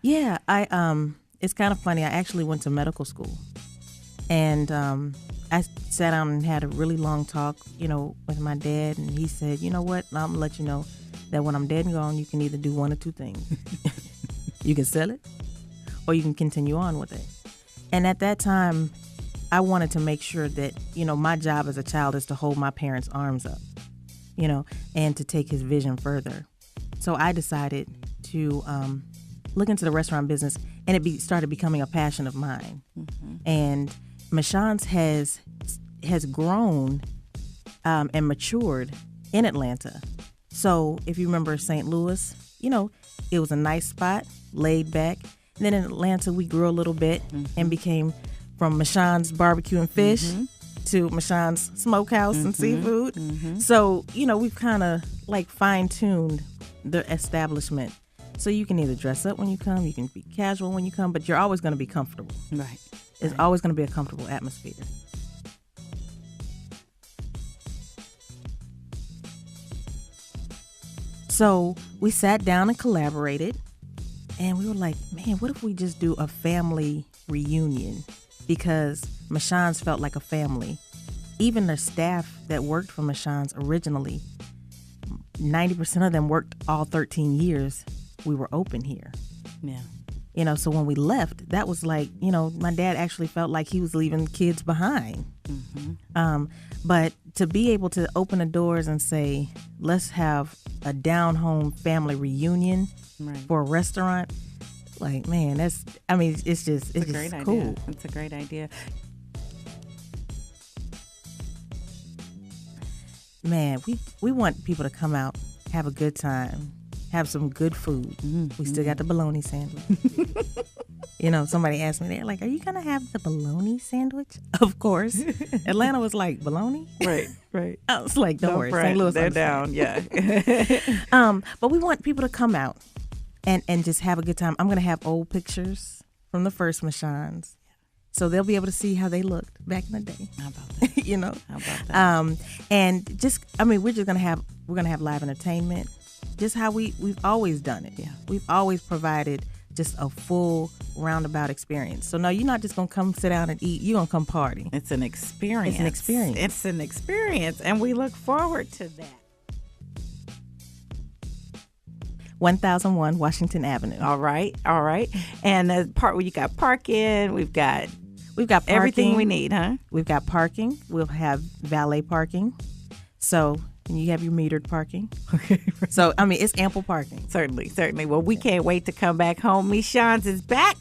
Yeah, it's kind of funny. I actually went to medical school, and I sat down and had a really long talk, with my dad, and he said, "You know what? I'm gonna let you know that when I'm dead and gone, you can either do one or two things. You can sell it, or you can continue on with it." And at that time, I wanted to make sure that, my job as a child is to hold my parents' arms up, and to take his vision further. So I decided to look into the restaurant business, and it started becoming a passion of mine. Mm-hmm. And Michons has grown and matured in Atlanta. So if you remember St. Louis, it was a nice spot, laid back. And then in Atlanta, we grew a little bit and became from Michon's Barbecue and Fish to Michon's Smokehouse and Seafood. Mm-hmm. So, we've kind of fine-tuned the establishment. So you can either dress up when you come, you can be casual when you come, but you're always going to be comfortable. Right. It's always going to be a comfortable atmosphere. So we sat down and collaborated, and we were like, man, what if we just do a family reunion? Because Michons felt like a family. Even the staff that worked for Michons originally, 90% of them worked all 13 years we were open here. Yeah. So when we left, that was like, my dad actually felt like he was leaving kids behind. Mm-hmm. But to be able to open the doors and say, let's have a down-home family reunion for a restaurant, man, it's just cool. It's a great idea. Man, we want people to come out, have a good time, have some good food. Mm-hmm. We still got the bologna sandwich. Somebody asked me, they're like, are you going to have the bologna sandwich? Of course. Atlanta was like, bologna? Right. I was like, don't worry. St. Louis, they're down, yeah. But we want people to come out and just have a good time. I'm going to have old pictures from the first Michons. So they'll be able to see how they looked back in the day. How about that? How about that? And just, we're just going to have live entertainment. Just how we've always done it. Yeah. We've always provided just a full roundabout experience. So no, you're not just going to come sit down and eat. You're going to come party. It's an experience. It's an experience. And we look forward to that. 1001 Washington Avenue. All right. And the part where you got parking, we've got parking. Everything we need, huh? We've got parking. We'll have valet parking. So you have your metered parking. Okay. So, it's ample parking. Certainly. Well, we can't wait to come back home. Michons is back.